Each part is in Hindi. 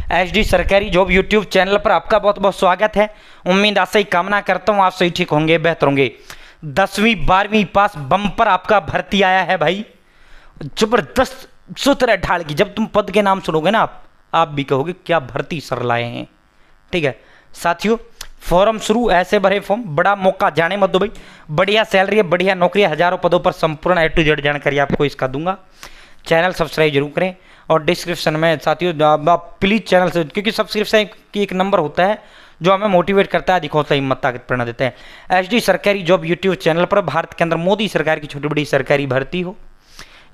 एचडी सरकारी जॉब यूट्यूब चैनल पर आपका बहुत बहुत स्वागत है। उम्मीद आशा ही कामना करता हूँ आप सही ठीक होंगे, बेहतर होंगे। 10वीं 12वीं पास बम्पर आपका भर्ती आया है भाई, जबरदस्त सूत्र ढाल की। जब तुम पद के नाम सुनोगे ना आप भी कहोगे क्या भर्ती सर लाए हैं। ठीक है साथियों, फॉर्म शुरू, ऐसे भरे फॉर्म, बड़ा मौका, जाने मत दो भाई। बढ़िया सैलरी है, बढ़िया नौकरी, हजारों पदों पर संपूर्ण A to Z जानकारी आपको इसका दूंगा। चैनल सब्सक्राइब जरूर करें और डिस्क्रिप्शन में साथियों आप प्लीज़ चैनल से, क्योंकि सब्सक्रिप्शन की एक नंबर होता है जो हमें मोटिवेट करता है, दिखाता है, हिम्मत ताकत प्रेरणा देता है। एचडी सरकारी जॉब यूट्यूब चैनल पर भारत के अंदर मोदी सरकार की छोटी बड़ी सरकारी भर्ती हो,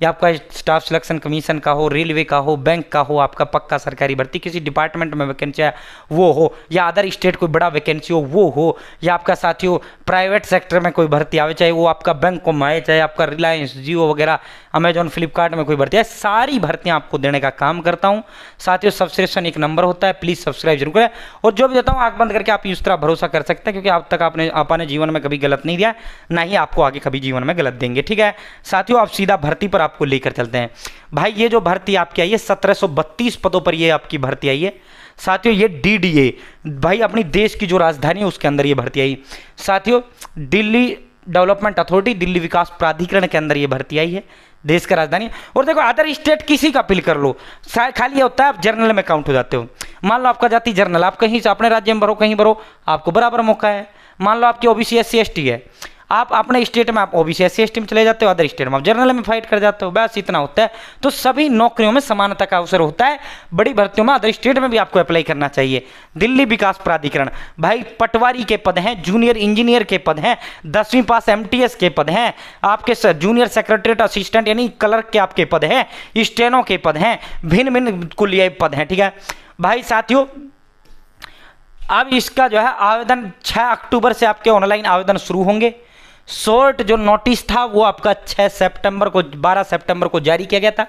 या आपका स्टाफ सिलेक्शन कमीशन का हो, रेलवे का हो, बैंक का हो, आपका पक्का सरकारी भर्ती, किसी डिपार्टमेंट में वैकेंसी है वो हो, या अदर स्टेट कोई बड़ा वैकेंसी हो वो हो, या आपका साथियों प्राइवेट सेक्टर में कोई भर्ती आवे, चाहे वो आपका बैंक में आए, चाहे आपका रिलायंस, जियो वगैरह, अमेजॉन, फ्लिपकार्ट में कोई भर्ती है, सारी भर्तियां आपको देने का काम करता हूं। साथियों सब्सक्रिप्शन एक नंबर होता है, प्लीज़ सब्सक्राइब जरूर करें। और जो भी देता हूँ आंख बंद करके आप इस तरह भरोसा कर सकते हैं, क्योंकि अब तक आपने जीवन में कभी गलत नहीं दिया, ना ही आपको आगे कभी जीवन में गलत देंगे। ठीक है साथियों, आप सीधा भर्ती पर आपको लेकर चलते हैं। भाई ये जो भर्ती आपकी आई है 1732 पदों पर ये आपकी भर्ती आई है। साथियों ये DDA भाई अपनी देश की जो राजधानी है उसके अंदर ये भर्ती आई। साथियों दिल्ली डेवलपमेंट अथॉरिटी, दिल्ली विकास प्राधिकरण के अंदर ये भर्ती आई है, देश का राजधानी। और देखो अदर स्टेट किसी का अपील कर लो, खाली ये होता है आप जर्नल में काउंट हो जाते हो। मान लो आपका जाति जर्नल, आप कहीं से अपने राज्य में भरो, कहीं भरो, आपको बराबर मौका है। मान लो आपकी OBC SC ST है, आप अपने स्टेट में आप OBC SC ST में चले जाते हो, अदर स्टेट में आप जनरल में फाइट कर जाते हो, बस इतना होता है। तो सभी नौकरियों में समानता का अवसर होता है, बड़ी भर्तियों में अदर स्टेट में भी आपको अप्लाई करना चाहिए। दिल्ली विकास प्राधिकरण भाई पटवारी के पद हैं, जूनियर इंजीनियर के पद हैं, 10वीं पास MTS के पद हैं, आपके जूनियर सेक्रेटरीट असिस्टेंट यानी क्लर्क के आपके पद हैं, स्टेनो के पद हैं, भिन्न भिन्न कुलीय पद हैं। ठीक है भाई साथियों, अब इसका जो है आवेदन 6 अक्टूबर से आपके ऑनलाइन आवेदन शुरू होंगे। शॉर्ट जो नोटिस था वो आपका 6 सितंबर को 12 सितंबर को जारी किया गया था,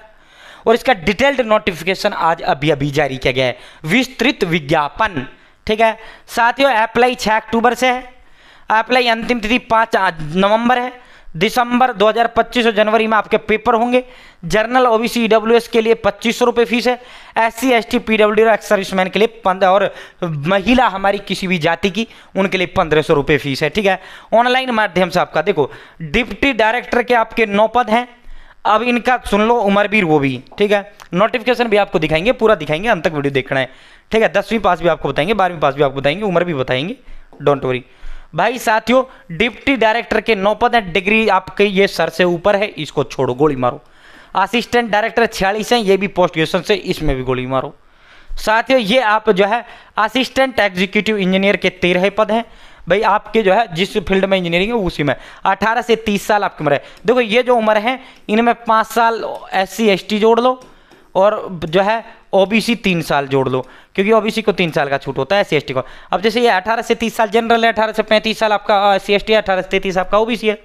और इसका डिटेल्ड नोटिफिकेशन आज अभी जारी किया गया है, विस्तृत विज्ञापन। ठीक है साथियों, अप्लाई 6 अक्टूबर से है, अप्लाई अंतिम तिथि 5 नवंबर है। दिसंबर 2025 और जनवरी में आपके पेपर होंगे। जर्नल OBC EWS के लिए 2500 रुपये फीस है, SC ST PWD और एक्स सर्विसमैन के लिए 15, और महिला हमारी किसी भी जाति की उनके लिए 1500 रुपये फीस है। ठीक है ऑनलाइन माध्यम से आपका देखो डिप्टी डायरेक्टर के आपके 9 पद हैं। अब इनका सुन लो उमरवीर वो भी। ठीक है नोटिफिकेशन भी आपको दिखाएंगे, पूरा दिखाएंगे, अंत तक वीडियो देखना है। ठीक है 10वीं पास भी आपको बताएंगे, 12वीं पास भी आपको बताएंगे, उम्र भी बताएंगे, डोंट वरी। भाई साथियों डिप्टी डायरेक्टर के 9 पद हैं, डिग्री आपके ये सर से ऊपर है, इसको छोड़ो गोली मारो। असिस्टेंट डायरेक्टर 46 हैं, ये भी पोस्ट ग्रेजुएशन से, इसमें भी गोली मारो। साथियों ये आप जो है असिस्टेंट एग्जीक्यूटिव इंजीनियर के 13 पद हैं। भाई आपके जो है जिस फील्ड में इंजीनियरिंग है उसी में 18 से 30 साल आपकी उम्र है। देखो ये जो उम्र है इनमें 5 साल SC ST जोड़ लो, और जो है OBC 3 साल जोड़ लो, क्योंकि OBC को 3 साल का छूट होता है, SC ST को। अब जैसे ये 18 से 30 साल जनरल है, 18 से 35 साल आपका SC ST है, 18 से 33 आपका OBC है।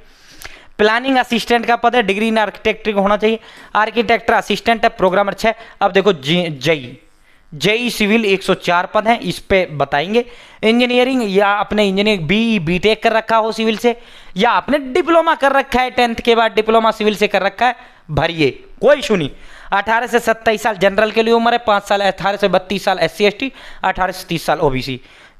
प्लानिंग असिस्टेंट का पद है, डिग्री इन आर्किटेक्चर होना चाहिए, आर्किटेक्टर असिस्टेंट है, प्रोग्रामर 6। अब देखो JEE सिविल 104 पद हैं, इस पे बताएंगे। इंजीनियरिंग या अपने इंजीनियरिंग BE BTech कर रखा हो सिविल से, या आपने डिप्लोमा कर रखा है 10th के बाद डिप्लोमा सिविल से कर रखा है, भरिए, कोई इशू नहीं। 18 से 27 साल जनरल के लिए उम्र है, 5 साल 18 से 32 साल SC ST, 18 से 30 साल OBC।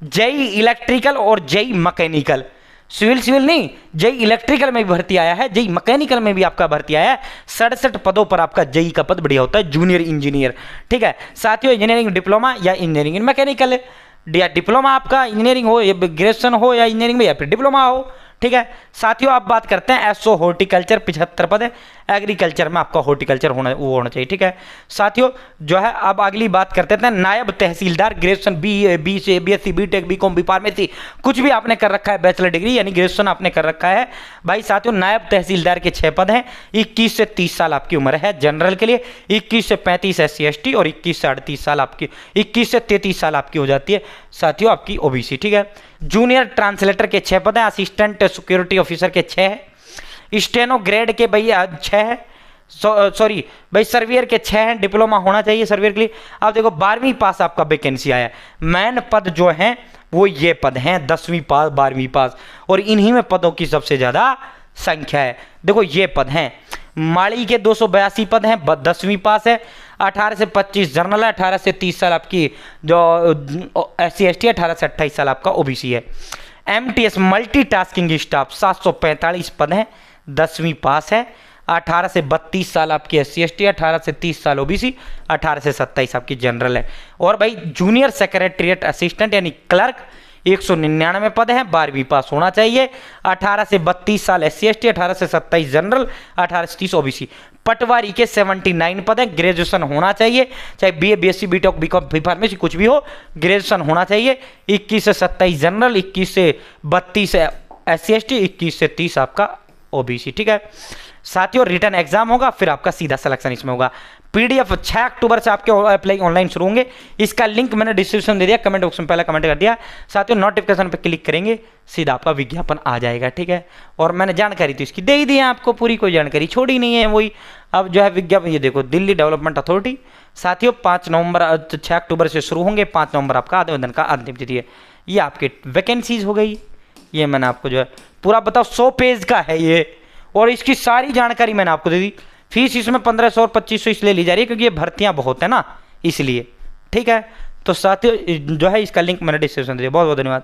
JEE इलेक्ट्रिकल और JEE मैकेनिकल, सिविल नहीं, JEE इलेक्ट्रिकल में भी भर्ती आया है, JEE मैकेनिकल में भी आपका भर्ती आया है। 67 पदों पर आपका JEE का पद बढ़िया होता है, जूनियर इंजीनियर। ठीक है साथियों, इंजीनियरिंग डिप्लोमा या इंजीनियरिंग मैकेनिकल या डिप्लोमा आपका इंजीनियरिंग हो या ग्रेजुएशन हो या इंजीनियरिंग में या फिर डिप्लोमा हो। ठीक है साथियों, आप बात करते हैं SO हॉर्टिकल्चर 75 पद है, एग्रीकल्चर में आपका हॉर्टिकल्चर होना चाहिए। ठीक है साथियों, जो है अब अगली बात करते हैं नायब तहसीलदार, graduation BSc BSc BTech BCom B pharmacy कुछ भी आपने कर रखा है, बैचलर डिग्री यानी ग्रेजुएशन आपने कर रखा है। भाई साथियों नायब तहसीलदार के 6 पद हैं, 21 से 30 साल आपकी उम्र है जनरल के लिए, 21 से 35 SC ST, और 21 से 38 साल आपकी, 21 से 33 साल आपकी हो जाती है साथियों आपकी OBC। ठीक है जूनियर ट्रांसलेटर के 6 पद हैं, असिस्टेंट सिक्योरिटी ऑफिसर के 6 है, स्टेनो ग्रेड के भैया 6 है, सॉरी भाई सर्वियर के 6 हैं, डिप्लोमा होना चाहिए सर्वियर के लिए। अब देखो 12वीं पास आपका वैकेंसी आया है, मेन पद जो हैं वो ये पद हैं 10वीं पास 12वीं पास, और इन्हीं में पदों की सबसे ज़्यादा संख्या है। देखो ये पद हैं, माड़ी के 282 पद हैं, 10वीं पास है। 18 से 25 जनरल है, 18 से 30 साल आपकी जो SC ST है, 18 से 28 साल आपका OBC है। MTS मल्टीटास्किंग स्टाफ 745 पद हैं, 10वीं पास है। 18 से 32 साल आपकी SC ST, 18 से 30 साल OBC, 18 से 27 आपकी जनरल है। और भाई जूनियर सेक्रेटरीट असिस्टेंट यानी क्लर्क 199 पद हैं, 12वीं पास होना चाहिए। 18 से 32 साल SC ST, 18 से 27 जनरल, 18 से 30 OBC। पटवारी के 79 पद हैं, ग्रेजुएशन होना चाहिए, चाहे BA BSc BTech BCom B.Pharmacy कुछ भी हो, ग्रेजुएशन होना चाहिए। 21 से 27 जनरल, 21 से 32 SC ST, 21 से 30 आपका OBC। ठीक है साथियों, रिटर्न एग्जाम होगा, फिर आपका सीधा सिलेक्शन इसमें होगा। PDF 6 अक्टूबर से आपके अप्लाई ऑनलाइन शुरू होंगे। इसका लिंक मैंने डिस्क्रिप्शन दे दिया, कमेंट बॉक्स में पहले कमेंट कर दिया। साथियों नोटिफिकेशन पे क्लिक करेंगे, सीधा आपका विज्ञापन आ जाएगा। ठीक है, और मैंने जानकारी तो इसकी दे ही दी है आपको, पूरी कोई जानकारी छोड़ी नहीं है। वही अब जो है विज्ञापन, ये देखो दिल्ली डेवलपमेंट अथॉरिटी। साथियों 5 नवंबर 6 अक्टूबर से शुरू होंगे, 5 नवंबर आपका आवेदन का अंतिम तिथि है। ये आपकी वैकेंसीज हो गई, ये मैंने आपको जो है पूरा बताओ 100 पेज का है ये, और इसकी सारी जानकारी मैंने आपको दे दी। फीस इसमें 1500 और 2500 इसलिए ली जा रही है क्योंकि ये भर्तियां बहुत है ना, इसलिए। ठीक है, तो साथियों जो है इसका लिंक मैंने डिस्क्रिप्शन दे दिया। बहुत बहुत धन्यवाद।